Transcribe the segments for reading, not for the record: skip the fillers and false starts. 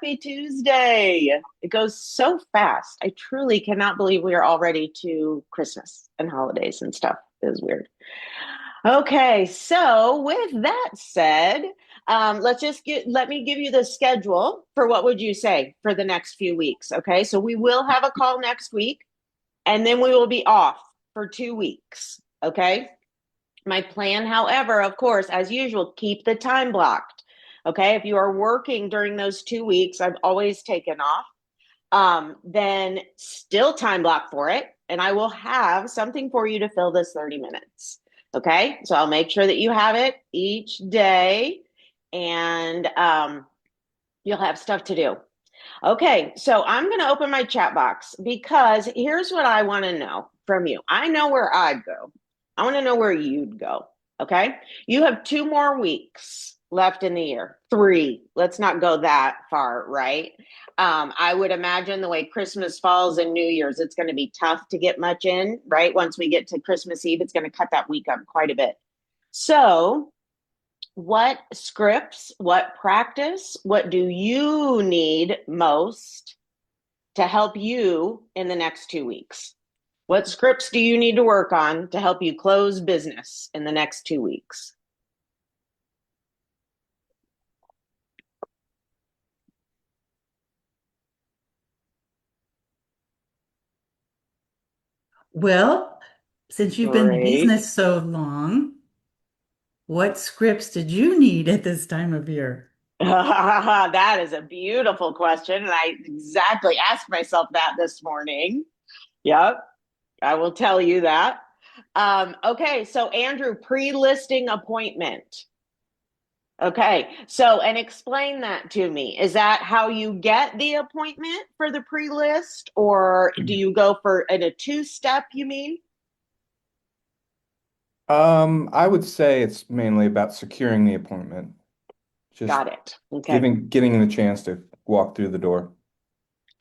Happy Tuesday. It goes so fast. I truly cannot believe we are already to Christmas and holidays and stuff. It is weird. Okay, so with that said, let me give you the schedule for what would you say for the next few weeks. Okay, so we will have a call next week and then we will be off for 2 weeks. Okay. My plan, however, of course, as usual, keep the time blocked. Okay. If you are working during those 2 weeks, I've always taken off. Then still time block for it. And I will have something for you to fill this 30 minutes. Okay. So I'll make sure that you have it each day and you'll have stuff to do. Okay. So I'm going to open my chat box because here's what I want to know from you. I know where I'd go. I want to know where you'd go. Okay. You have 2 more weeks left in the year. 3. Let's not go that far, right? I would imagine the way Christmas falls and New Year's, it's going to be tough to get much in, right? Once we get to Christmas Eve, it's going to cut that week up quite a bit. So, what scripts, what practice, what do you need most to help you in the next 2 weeks? What scripts do you need to work on to help you close business in the next 2 weeks? Well, since you've been in Great. business so long, what scripts did you need at this time of year? That is a beautiful question. And I exactly asked myself that this morning. Yep, I will tell you that. Okay, so Andrew, pre-listing appointment. Okay, so and explain that to me. Is that how you get the appointment for the pre-list, or do you go for in a two-step, you mean? I would say it's mainly about securing the appointment, just Got it. Okay. getting the chance to walk through the door.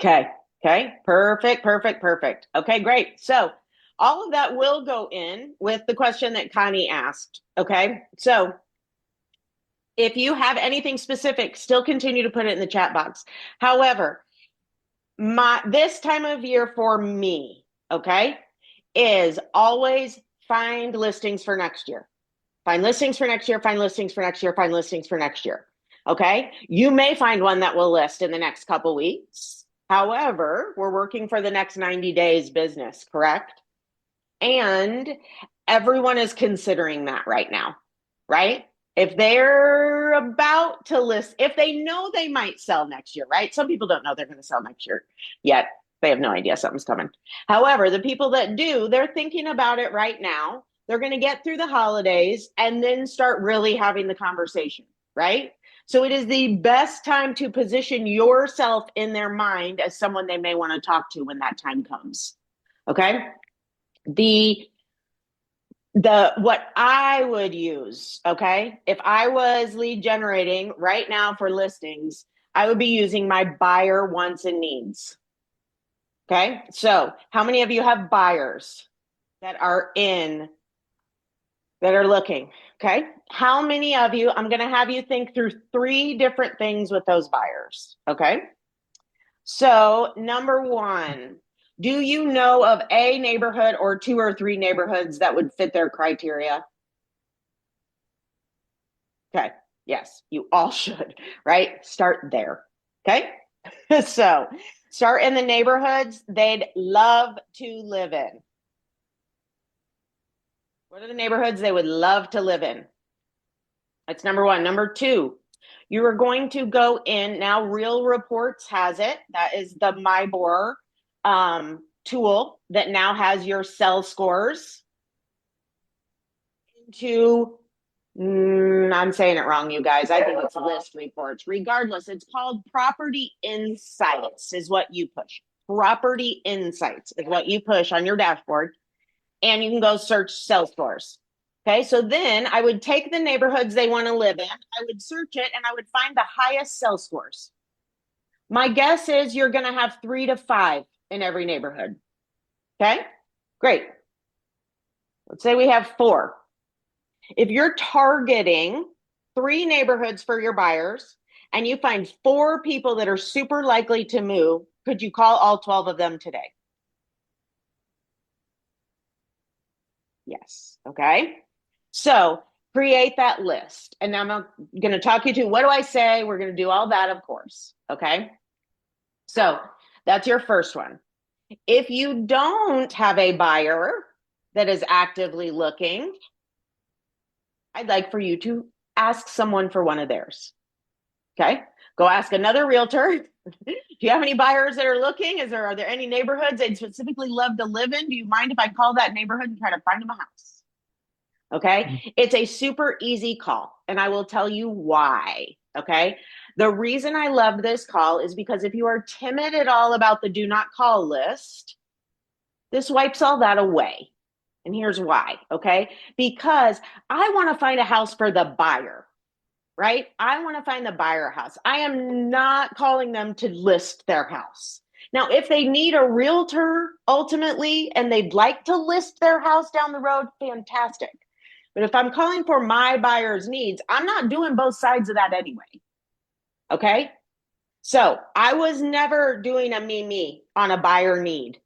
Okay. Okay. Perfect. Perfect. Perfect. Okay, great. So all of that will go in with the question that Connie asked. Okay. So if you have anything specific, still continue to put it in the chat box. However, my this time of year for me, okay, is always find listings for next year. Find listings for next year, find listings for next year, find listings for next year. Okay. You may find one that will list in the next couple weeks. However, we're working for the next 90 days business, correct? And everyone is considering that right now, right? If they're about to list, if they know they might sell next year, right? Some people don't know they're going to sell next year yet. They have no idea something's coming. However, the people that do, they're thinking about it right now. They're going to get through the holidays and then start really having the conversation, right? So it is the best time to position yourself in their mind as someone they may want to talk to when that time comes. Okay? The what I would use, okay? If I was lead generating right now for listings, I would be using my buyer wants and needs. Okay? So, how many of you have buyers that are looking? Okay? How many of you, I'm going to have you think through 3 different things with those buyers, okay? So, number 1, do you know of a neighborhood or 2 or 3 neighborhoods that would fit their criteria? Okay. Yes, you all should, right? Start there. Okay. So start in the neighborhoods they'd love to live in. What are the neighborhoods they would love to live in? That's number 1. Number 2, you are going to go in now. Real Reports has it. That is the MyBor tool that now has your sell scores into I'm saying it wrong, you guys. I think it's list reports. Regardless, it's called Property Insights, is what you push. Property Insights is what you push on your dashboard, and you can go search sales scores. Okay, so then I would take the neighborhoods they want to live in, I would search it, and I would find the highest sales scores. My guess is you're going to have 3 to 5 in every neighborhood. Okay, great. Let's say we have 4. If you're targeting 3 neighborhoods for your buyers and you find 4 people that are super likely to move, could you call all 12 of them today? Yes. Okay. So create that list. And now I'm going to talk you to what do I say? We're going to do all that, of course. Okay. So that's your first one. If you don't have a buyer that is actively looking, I'd like for you to ask someone for one of theirs. Okay. Go ask another realtor. Do you have any buyers that are looking? Are there any neighborhoods they'd specifically love to live in? Do you mind if I call that neighborhood and try to find them a house? Okay. It's a super easy call, and I will tell you why. Okay. The reason I love this call is because if you are timid at all about the do not call list, this wipes all that away. And here's why. Okay. Because I want to find a house for the buyer, right? I want to find the buyer house. I am not calling them to list their house. Now, if they need a realtor ultimately and they'd like to list their house down the road, fantastic. But if I'm calling for my buyer's needs, I'm not doing both sides of that anyway. Okay. So I was never doing a me on a buyer need.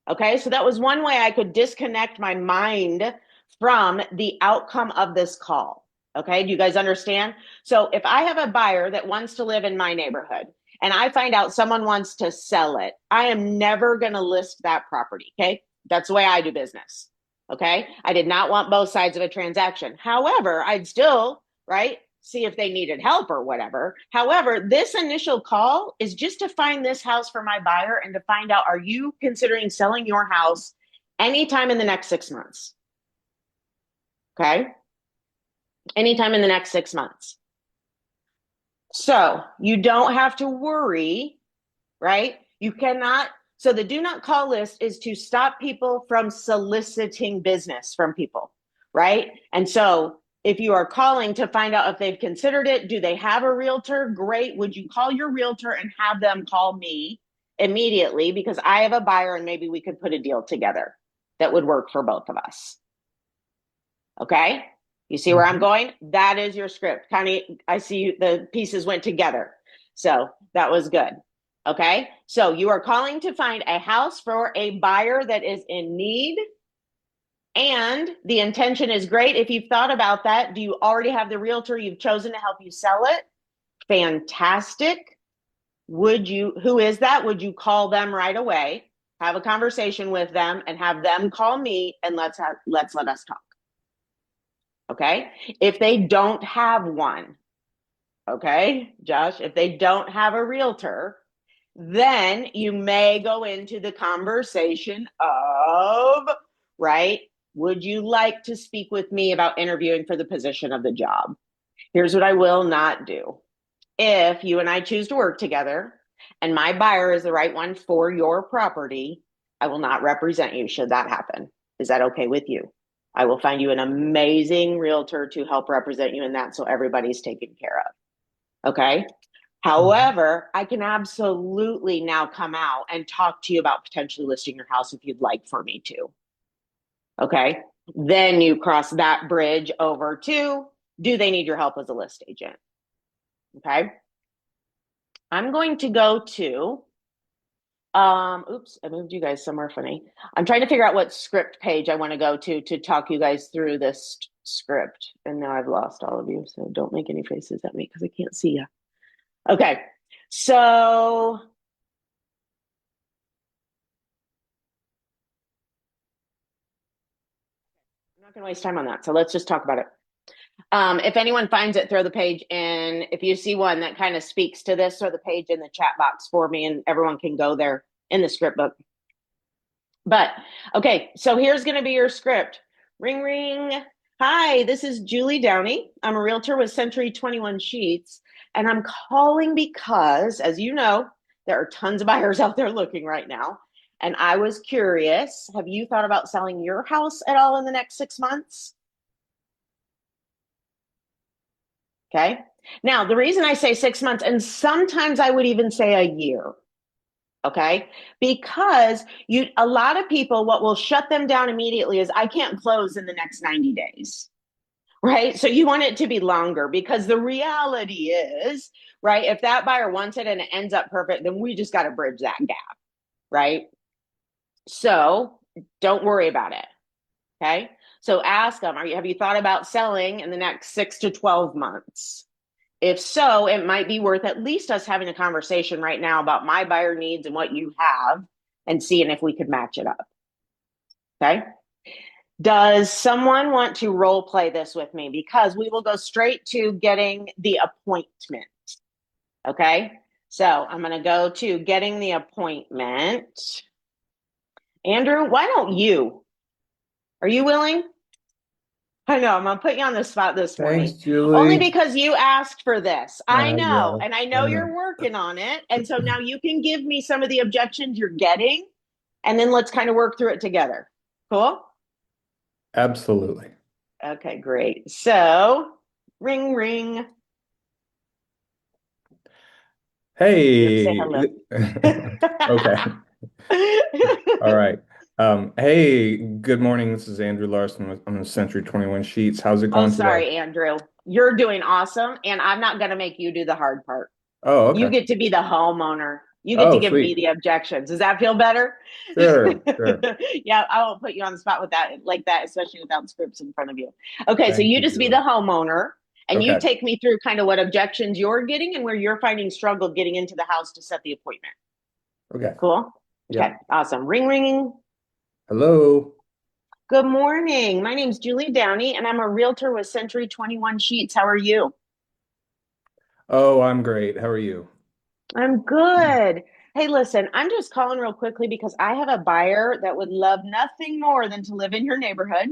Okay. So that was one way I could disconnect my mind from the outcome of this call. Okay. Do you guys understand? So if I have a buyer that wants to live in my neighborhood and I find out someone wants to sell it, I am never going to list that property. Okay. That's the way I do business. Okay. I did not want both sides of a transaction. However, I'd still, right, see if they needed help or whatever. However, this initial call is just to find this house for my buyer and to find out, are you considering selling your house anytime in the next 6 months? Okay. Anytime in the next 6 months. So you don't have to worry, right? You cannot. So the do not call list is to stop people from soliciting business from people, right? And so if you are calling to find out if they've considered it, do they have a realtor? Great. Would you call your realtor and have them call me immediately because I have a buyer and maybe we could put a deal together that would work for both of us. Okay. You see where I'm going? That is your script. Connie, I see the pieces went together. So that was good. Okay. So you are calling to find a house for a buyer that is in need. And the intention is great. If you've thought about that, do you already have the realtor you've chosen to help you sell it? Fantastic. Who is that? Would you call them right away, have a conversation with them and have them call me and let's let us talk. Okay. If they don't have one, okay, Josh, if they don't have a realtor, then you may go into the conversation of, right, would you like to speak with me about interviewing for the position of the job? Here's what I will not do. If you and I choose to work together and my buyer is the right one for your property, I will not represent you should that happen. Is that okay with you? I will find you an amazing realtor to help represent you in that so everybody's taken care of. Okay. However, I can absolutely now come out and talk to you about potentially listing your house if you'd like for me to. Okay. Then you cross that bridge over to, do they need your help as a list agent? Okay. I'm going to go to, oops, I moved you guys somewhere funny. I'm trying to figure out what script page I want to go to talk you guys through this script. And now I've lost all of you. So don't make any faces at me because I can't see you. Okay. So I'm not going to waste time on that. So let's just talk about it. If anyone finds it, throw the page in. If you see one that kind of speaks to this, throw the page in the chat box for me and everyone can go there in the script book. But okay, so here's going to be your script. Ring, ring. Hi, this is Julie Downey. I'm a realtor with Century 21 Sheets, and I'm calling because, as you know, there are tons of buyers out there looking right now. And I was curious, have you thought about selling your house at all in the next 6 months? Okay. Now, the reason I say 6 months, and sometimes I would even say a year, okay, because a lot of people, what will shut them down immediately is I can't close in the next 90 days, right? So you want it to be longer because the reality is right? If that buyer wants it and it ends up perfect, then we just got to bridge that gap, right? So don't worry about it. Okay. So ask them, have you thought about selling in the next 6 to 12 months? If so, it might be worth at least us having a conversation right now about my buyer needs and what you have and seeing if we could match it up. Okay. Does someone want to role play this with me? Because we will go straight to getting the appointment. Okay. So I'm going to go to getting the appointment. Andrew, why don't you? Are you willing? I know, I'm gonna put you on the spot this Thanks, morning. Only Julie. because you asked for this. I know, Yeah, and I I know know. you're working on it. And so now you can give me some of the objections you're getting, and then let's kind of work through it together. Cool? Absolutely. Okay, great. So, ring, ring. You have to say Hey. hello. Okay. All right. Hey, good morning. This is Andrew Larson. I'm in Century 21 Sheets. How's it Oh, going today? sorry, Andrew. You're doing awesome, and I'm not going to make you do the hard part. Oh, You okay. get to be the homeowner. You get to Oh, give me sweet. the objections. Does that feel better? Sure, sure. Yeah, I won't put you on the spot with that like that, especially without scripts in front of you. Okay, so Thank you you, just be the Julie. homeowner and you Okay. take me through kind of what objections you're getting and where you're finding struggle getting into the house to set the appointment. Okay. Cool? Okay, Yep. awesome. Ring ringing. Hello. Good morning. My name's Julie Downey and I'm a realtor with Century 21 Sheets. How are you? Oh, I'm great. How are you? I'm good. Hey, listen, I'm just calling real quickly because I have a buyer that would love nothing more than to live in your neighborhood.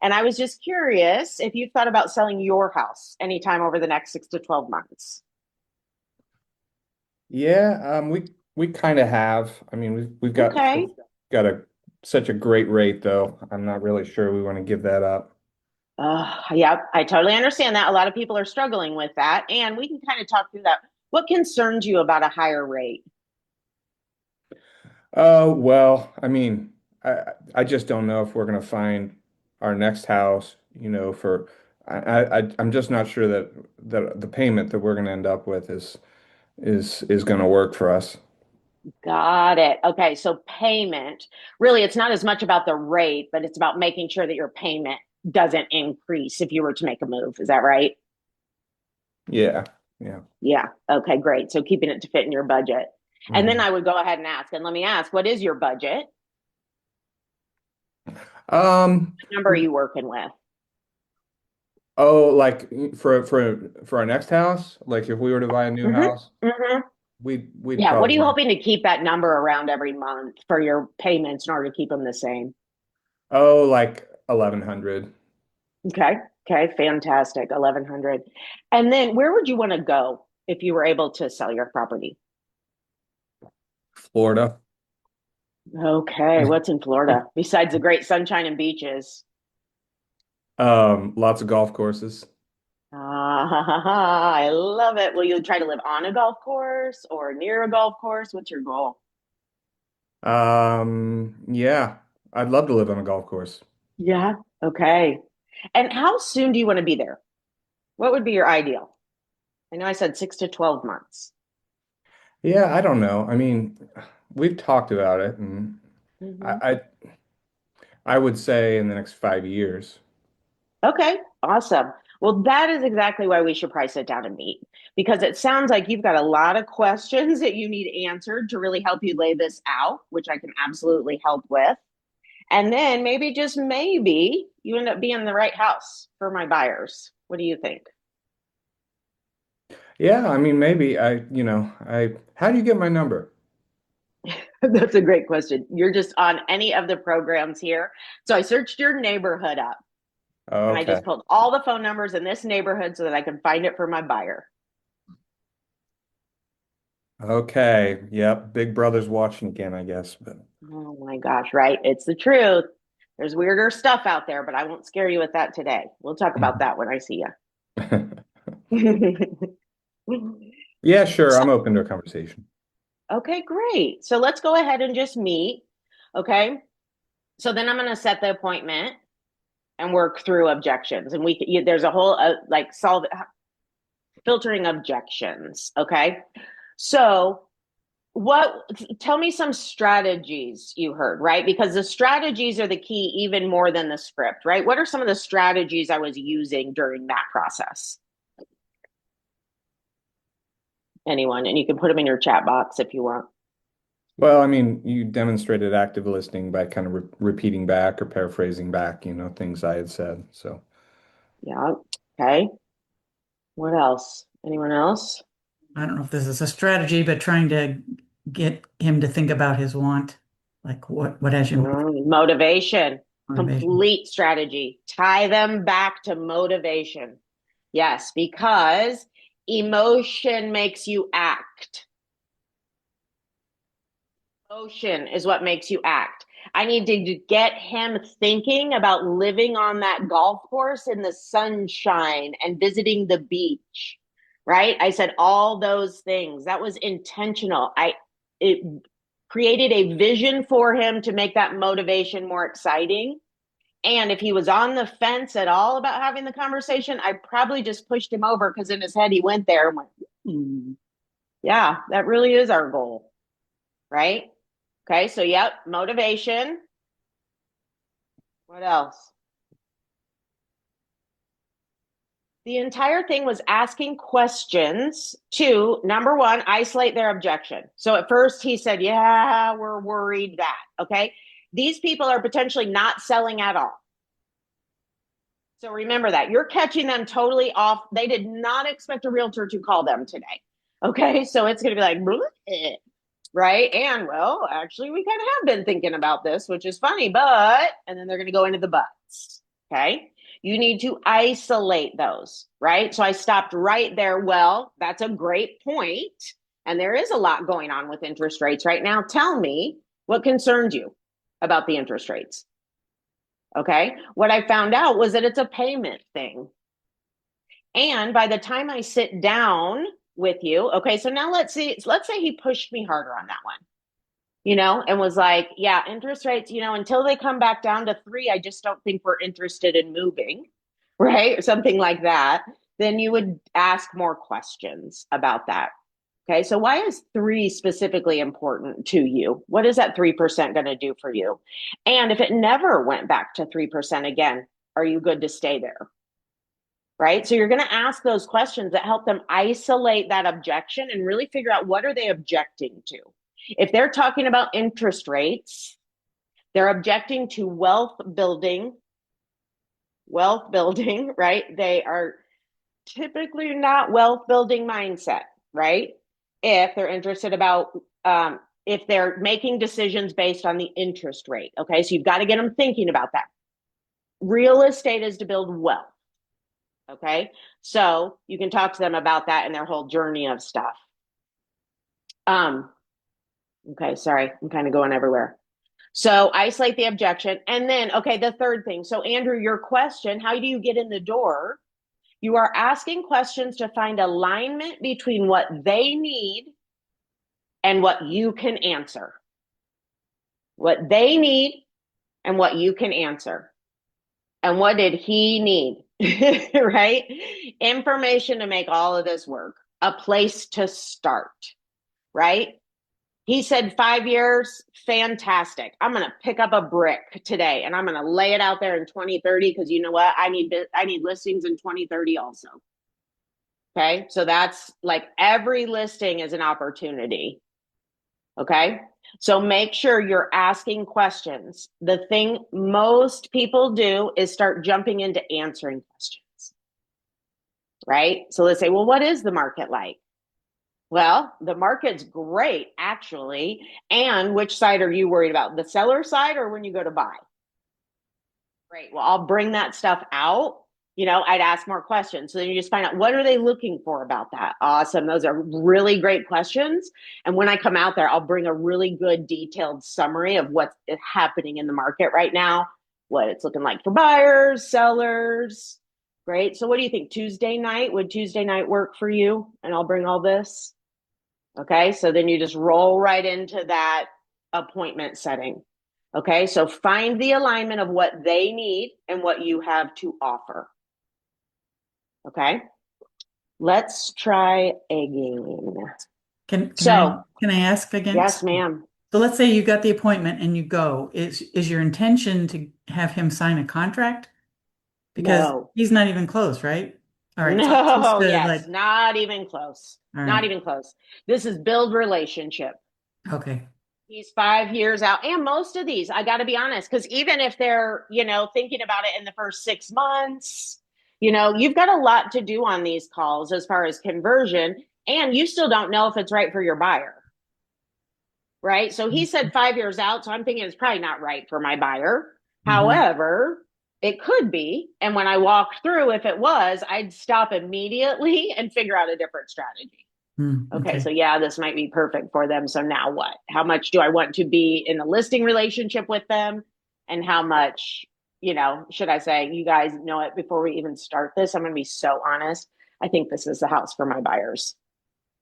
And I was just curious if you've thought about selling your house anytime over the next 6 to 12 months. Yeah, we kind of have. I mean, we've Okay. got a such a great rate though. I'm not really sure we want to give that up. Yeah, I totally understand that. A lot of people are struggling with that. And we can kind of talk through that. What concerns you about a higher rate? Well, I mean, I just don't know if we're gonna find our next house, for I'm just not sure that the payment that we're gonna end up with is gonna work for us. Got it. Okay, so payment, really, it's not as much about the rate, but it's about making sure that your payment doesn't increase if you were to make a move. Is that right? Yeah. Yeah. Yeah. Okay, great. So keeping it to fit in your budget. And then Mhm. I would go ahead and ask, and let me ask, what is your budget? Um, What number are you working with? oh, like for our next house, like if we were to buy a new Mm-hmm. house, Mm-hmm. we'd Yeah. What are you probably hoping to keep that number around every month for your payments in order to keep them the same? like 1100. Okay. Okay. Fantastic. 1100. And then where would you want to go if you were able to sell your property? Florida. Okay, what's in Florida besides the great sunshine and beaches? Lots of golf courses. Ah, I love it. Will you try to live on a golf course or near a golf course? What's your goal? Yeah, I'd love to live on a golf course. Yeah. Okay. And how soon do you want to be there? What would be your ideal? I know I said 6 to 12 months. Yeah, I don't know. I mean, we've talked about it, and Hmm. I I would say in the next 5 years. Okay, awesome. Well, that is exactly why we should probably sit down and meet because it sounds like you've got a lot of questions that you need answered to really help you lay this out, which I can absolutely help with. And then maybe, just maybe, you end up being in the right house for my buyers. What do you think? Yeah, I mean, maybe how do you get my number? That's a great question. You're just on any of the programs here. So I searched your neighborhood up and I Okay. just pulled all the phone numbers in this neighborhood so that I can find it for my buyer. Okay. Yep. Big Brother's watching again, I guess. But Oh my gosh, right? It's the truth. There's weirder stuff out there, but I won't scare you with that today. We'll talk about that when I see you. yeah, sure. I'm open to a conversation. Okay, great. So let's go ahead and just meet. Okay. So then I'm going to set the appointment and work through objections. And there's a whole like solve it. filtering objections. Okay. So what, tell me some strategies you heard, right? Because the strategies are the key even more than the script, right? What are some of the strategies I was using during that process? Anyone, and you can put them in your chat box if you want. Well, I mean, you demonstrated active listening by kind of repeating back or paraphrasing back, things I had said. So, Yeah. Okay. What else? Anyone else? I don't know if this is a strategy, but trying to get him to think about his want, like what has you Motivation, motivation. complete strategy. Tie them back to motivation. Yes, because emotion makes you act. Emotion is what makes you act. I need to get him thinking about living on that golf course in the sunshine and visiting the beach, right? I said all those things. That was intentional. It created a vision for him to make that motivation more exciting. And if he was on the fence at all about having the conversation, I probably just pushed him over because in his head he went there and went, yeah, that really is our goal, right? Okay, so yep, motivation. What else? The entire thing was asking questions to, number one, isolate their objection. So at first he said, yeah, we're worried that, okay? These people are potentially not selling at all. So remember that. You're catching them totally off. They did not expect a realtor to call them today. Okay, so it's going to be like, bleh, right? And well, actually, we kind of have been thinking about this, which is funny, but, and then they're going to go into the buts. Okay. You need to isolate those, right? So I stopped right there. Well, that's a great point. And there is a lot going on with interest rates right now. Tell me what concerns you about the interest rates. Okay. What I found out was that it's a payment thing. And by the time I sit down with you, okay, so now let's say he pushed me harder on that one, and was like, yeah, interest rates, until they come back down to 3, I just don't think we're interested in moving, right? Or something like that. Then you would ask more questions about that. Okay, so why is 3 specifically important to you? What is that 3% going to do for you? And if it never went back to 3% again, are you good to stay there? Right? So you're going to ask those questions that help them isolate that objection and really figure out what are they objecting to. If they're talking about interest rates, they're objecting to wealth building, right? They are typically not wealth building mindset, right? If they're interested about, if they're making decisions based on the interest rate. Okay. So you've got to get them thinking about that. Real estate is to build wealth. Okay. So you can talk to them about that and their whole journey of stuff. Okay. Sorry. I'm kind of going everywhere. So isolate the objection. And then, okay, the third thing. So Andrew, your question, how do you get in the door? You are asking questions to find alignment between what they need and what you can answer. What they need and what you can answer. And what did he need? Right? Information to make all of this work. A place to start, right? He said 5 years, fantastic. I'm going to pick up a brick today and I'm going to lay it out there in 2030 because you know what? I need listings in 2030 also. Okay? So that's like every listing is an opportunity. Okay? So make sure you're asking questions. The thing most people do is start jumping into answering questions. Right? So let's say, well, what is the market like? Well, the market's great, actually. And which side are you worried about? The seller side or when you go to buy? Great. Well, I'll bring that stuff out. I'd ask more questions. So then you just find out what are they looking for about that? Awesome. Those are really great questions. And when I come out there, I'll bring a really good detailed summary of what's happening in the market right now, what it's looking like for buyers, sellers. Great. So what do you think? Tuesday night? Would Tuesday night work for you? And I'll bring all this. Okay, so then you just roll right into that appointment setting. Okay, so find the alignment of what they need and what you have to offer. Okay, Let's try again. Can I So, can I ask again? yes, ma'am. So let's say you got the appointment and you go. Is your intention to have him sign a contract? Because No. he's not even close, right? All right, so it's just No, yes, like, not even close. all Not right, even close. This is build relationship. okay. He's 5 years out. And most of these, I got to be honest, because even if they're, thinking about it in the first 6 months, you've got a lot to do on these calls as far as conversion, and you still don't know if it's right for your buyer, right? So he said 5 years out. So I'm thinking it's probably not right for my buyer. Mm-hmm. However, it could be. And when I walked through, if it was, I'd stop immediately and figure out a different strategy. Okay, Okay. so yeah, this might be perfect for them. So now what? How much do I want to be in a listing relationship with them? And how much, should I say, you guys know it before we even start this? I'm going to be so honest. I think this is the house for my buyers.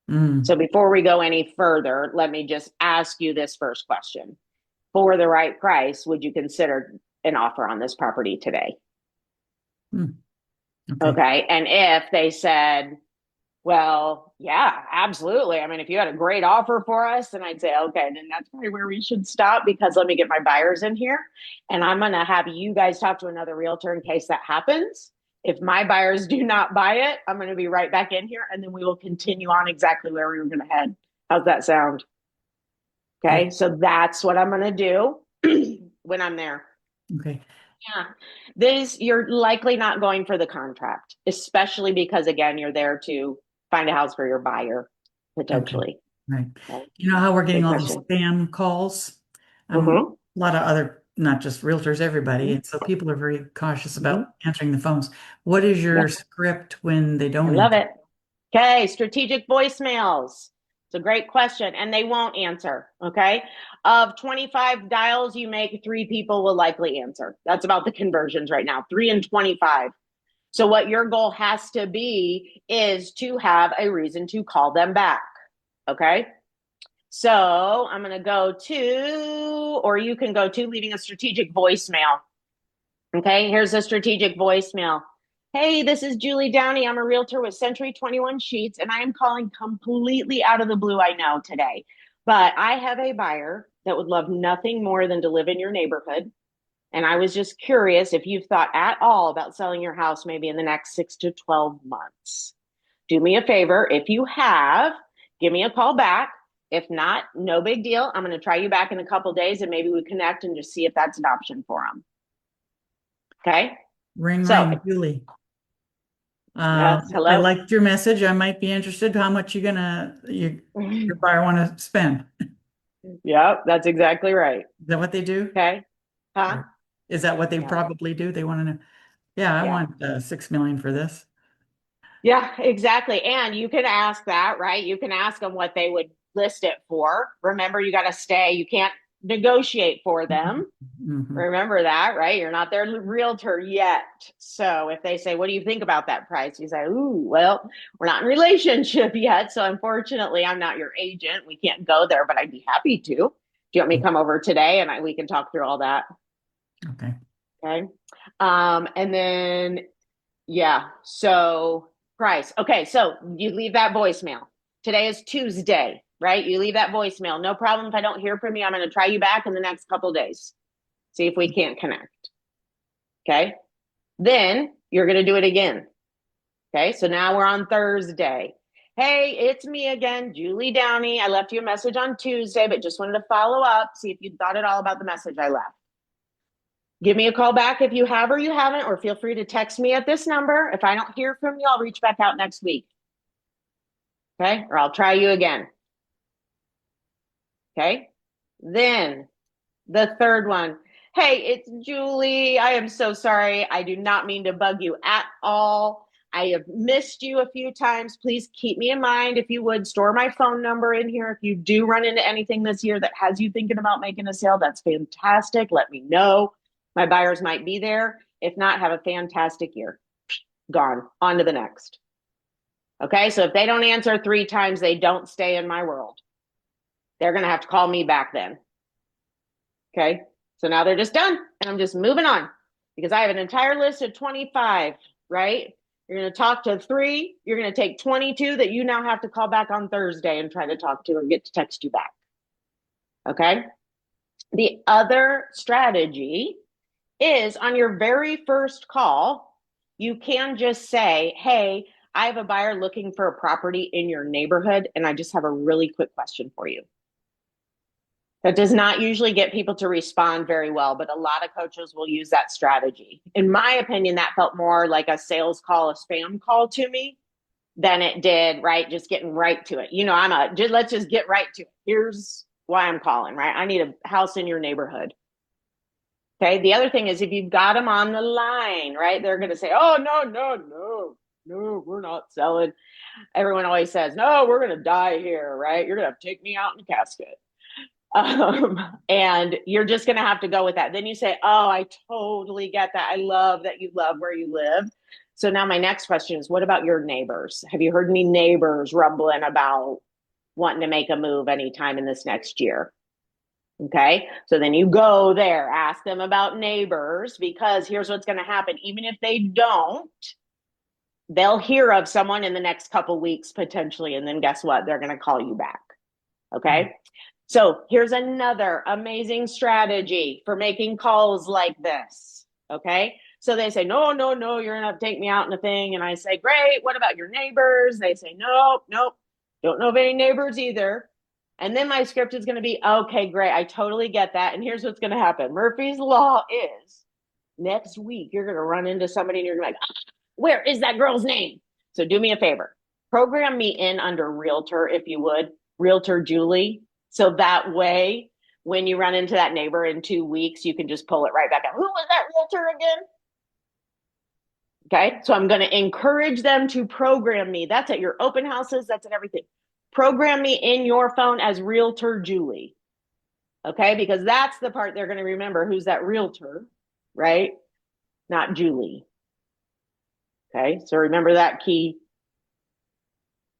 Mm, So before we go any further, let me just ask you this first question. For the right price, would you consider an offer on this property today? mm, okay. Okay. And if they said, well, yeah, absolutely. I mean, if you had a great offer for us, then I'd say, okay, then that's probably where we should stop, because let me get my buyers in here. And I'm going to have you guys talk to another realtor in case that happens. If my buyers do not buy it, I'm going to be right back in here, and then we will continue on exactly where we were going to head. How's that sound? Good. Okay. So that's what I'm going to do when I'm there. Okay. Yeah. You're likely not going for the contract, especially because, again, you're there to find a house for your buyer, Okay. potentially. Right. Okay. You know how we're getting Good all these question. spam calls? Mm-hmm. A lot of other, not just realtors, everybody. Mm-hmm. And so people are very cautious Mm-hmm. about answering the phones. What is Yeah, your script when they I don't love answer? it. Okay, strategic voicemails. It's a great question, and they won't answer. Okay. Of 25 dials you make, three people will likely answer. That's about the conversions right now, 3 and 25. So, what your goal has to be is to have a reason to call them back. Okay. So, I'm going to go to, or you can go to leaving a strategic voicemail. Okay. Here's a strategic voicemail. Hey, this is Julie Downey. I'm a realtor with Century 21 Sheets, and I am calling completely out of the blue, I know, today. But I have a buyer that would love nothing more than to live in your neighborhood. And I was just curious if you've thought at all about selling your house maybe in the next 6 to 12 months. Do me a favor. If you have, give me a call back. If not, no big deal. I'm going to try you back in a couple days, and maybe we connect and just see if that's an option for them. Okay. Ring, So, ring, Julie. yes, I hello. liked your message. I might be interested. How much your buyer want to spend? Yep, that's exactly right. Is that what they do? Okay. Huh? Or is that what they Yeah. probably do? They want to know. Yeah, I Yeah. want 6 million for this. Yeah, exactly. And you can ask that, right? You can ask them what they would list it for. Remember, you got to stay. You can't negotiate for them. Hmm. Remember that, right? You're not their realtor yet. So if they say, what do you think about that price? You say, ooh, well, we're not in relationship yet. So unfortunately, I'm not your agent. We can't go there, but I'd be happy to. Do you want me to come over today and we can talk through all that? Okay. Okay. And then, yeah. So price. Okay. So you leave that voicemail. Today is Tuesday, right? You leave that voicemail. No problem. If I don't hear from you, I'm going to try you back in the next couple of days. See if we can't connect. Okay. Then you're going to do it again. Okay. So now we're on Thursday. Hey, it's me again, Julie Downey. I left you a message on Tuesday, but just wanted to follow up, see if you thought at all about the message I left. Give me a call back if you have or you haven't, or feel free to text me at this number. If I don't hear from you, I'll reach back out next week. Okay. Or I'll try you again. Okay. Then the third one. Hey, it's Julie. I am so sorry. I do not mean to bug you at all. I have missed you a few times. Please keep me in mind if you would. Store my phone number in here. If you do run into anything this year that has you thinking about making a sale, that's fantastic. Let me know. My buyers might be there. If not, have a fantastic year. Gone. On to the next. Okay, so if they don't answer 3 times, they don't stay in my world. They're going to have to call me back then. Okay, so now they're just done, and I'm just moving on because I have an entire list of 25, right? You're going to talk to 3. You're going to take 22 that you now have to call back on Thursday and try to talk to or get to text you back. Okay. The other strategy is on your very first call, you can just say, hey, I have a buyer looking for a property in your neighborhood, and I just have a really quick question for you. That does not usually get people to respond very well, but a lot of coaches will use that strategy. In my opinion, that felt more like a sales call, a spam call to me than it did, right? Just getting right to it. You know, let's just get right to it. Here's why I'm calling, right? I need a house in your neighborhood. Okay. The other thing is if you've got them on the line, right? They're going to say, oh, no, we're not selling. Everyone always says, no, we're going to die here, right? You're going to have to take me out in a casket. And you're just going to have to go with that. Then you say, oh, I totally get that. I love that you love where you live. So now my next question is, what about your neighbors? Have you heard any neighbors rumbling about wanting to make a move anytime in this next year? Okay. So then you go there, ask them about neighbors, because here's what's going to happen. Even if they don't, they'll hear of someone in the next couple weeks potentially. And then guess what? They're going to call you back. Okay. Mm-hmm. So here's another amazing strategy for making calls like this. Okay. So they say, no, you're going to have to take me out in a thing. And I say, great. What about your neighbors? They say, nope. Don't know of any neighbors either. And then my script is going to be, okay, great. I totally get that. And here's what's going to happen. Murphy's Law is next week, you're going to run into somebody and you're going to be like, where is that girl's name? So do me a favor. Program me in under Realtor, if you would, Realtor Julie. So that way, when you run into that neighbor in 2 weeks, you can just pull it right back up. Who was that realtor again? Okay, so I'm going to encourage them to program me. That's at your open houses. That's at everything. Program me in your phone as Realtor Julie. Okay, because that's the part they're going to remember. Who's that realtor, right? Not Julie. Okay, so remember that key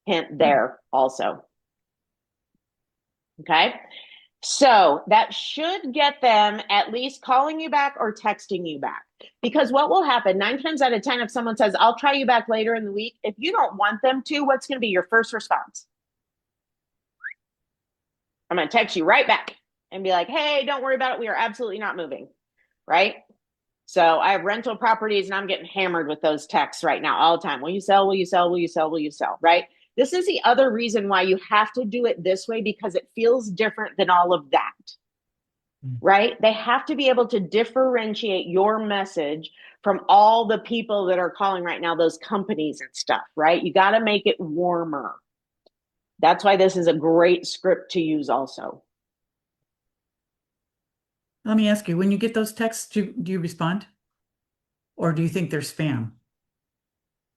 hint there also. Okay, so that should get them at least calling you back or texting you back. Because what will happen 9 times out of 10, if someone says, I'll try you back later in the week, if you don't want them to, what's going to be your first response? I'm going to text you right back and be like, hey, don't worry about it. We are absolutely not moving, right? So I have rental properties and I'm getting hammered with those texts right now all the time. Will you sell? Will you sell? Will you sell? Will you sell? Right? This is the other reason why you have to do it this way, because it feels different than all of that, right? They have to be able to differentiate your message from all the people that are calling right now, those companies and stuff, right? You got to make it warmer. That's why this is a great script to use also. Let me ask you, when you get those texts, do you respond? Or do you think they're spam?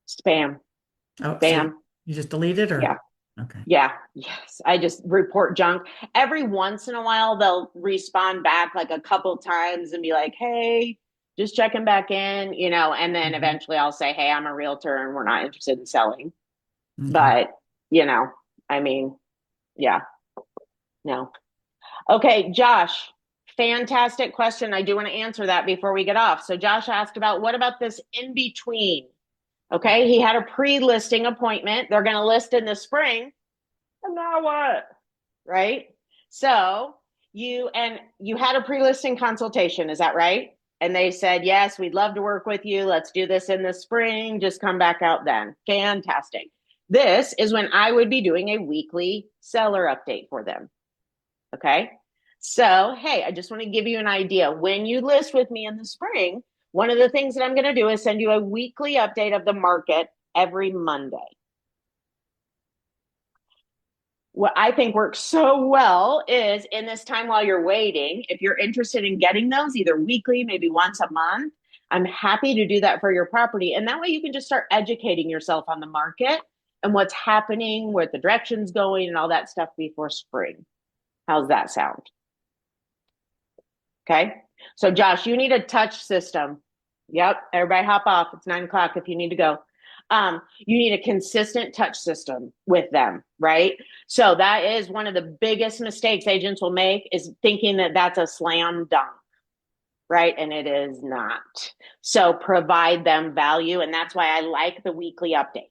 Spam. Oh, spam. So you just delete it, or? Yeah. Okay. Yeah. Yes. I just report junk. Every once in a while, they'll respond back like a couple times and be like, hey, just checking back in, you know, and then eventually I'll say, hey, I'm a realtor and we're not interested in selling. Okay. But, you know, I mean, yeah, no. Okay, Josh, fantastic question. I do want to answer that before we get off. So Josh asked about, what about this in between? Okay, he had a pre-listing appointment. They're going to list in the spring. And now what? Right? So you had a pre-listing consultation, is that right? And they said, yes, we'd love to work with you. Let's do this in the spring. Just come back out then. Fantastic. This is when I would be doing a weekly seller update for them. Okay. So, hey, I just want to give you an idea. When you list with me in the spring, one of the things that I'm going to do is send you a weekly update of the market every Monday. What I think works so well is in this time while you're waiting, if you're interested in getting those either weekly, maybe once a month, I'm happy to do that for your property. And that way you can just start educating yourself on the market and what's happening, where the direction's going and all that stuff before spring. How's that sound? Okay. So Josh, you need a touch system. Yep. Everybody hop off. It's 9 o'clock if you need to go. You need a consistent touch system with them, right? So that is one of the biggest mistakes agents will make, is thinking that that's a slam dunk, right? And it is not. So provide them value. And that's why I like the weekly update.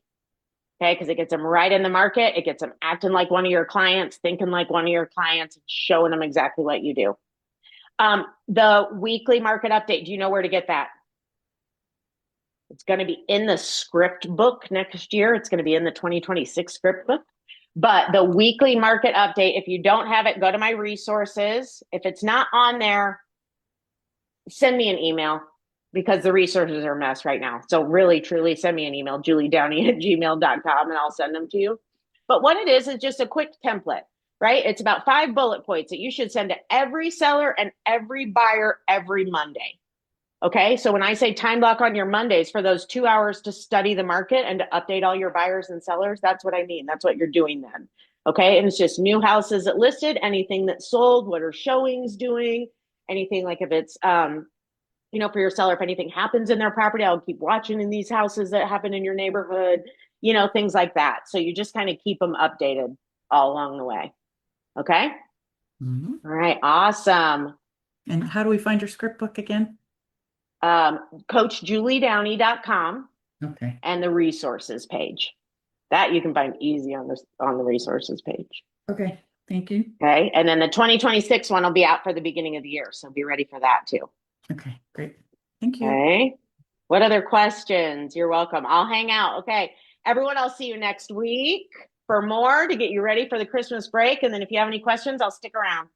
Okay. Because it gets them right in the market. It gets them acting like one of your clients, thinking like one of your clients, showing them exactly what you do. The weekly market update, do you know where to get that? It's going to be in the script book next year. It's going to be in the 2026 script book. But the weekly market update, if you don't have it, go to my resources. If it's not on there, send me an email because the resources are a mess right now. So really, truly send me an email, juliedowney@gmail.com, and I'll send them to you. But what it is just a quick template, right? It's about 5 bullet points that you should send to every seller and every buyer every Monday. Okay. So when I say time block on your Mondays for those 2 hours to study the market and to update all your buyers and sellers, that's what I mean. That's what you're doing then. Okay. And it's just new houses that listed, anything that sold, what are showings doing, anything like if it's, for your seller, if anything happens in their property, I'll keep watching in these houses that happen in your neighborhood, things like that. So you just kind of keep them updated all along the way. Okay. Mhm. All right. Awesome. And how do we find your script book again? CoachJulieDowney.com Okay. and the resources page. That you can find easy on the resources page. Okay. Thank you. Okay. And then the 2026 one will be out for the beginning of the year. So be ready for that too. Okay. Great. Thank you. Okay. What other questions? You're welcome. I'll hang out. Okay. Everyone, I'll see you next week for more to get you ready for the Christmas break. And then if you have any questions, I'll stick around.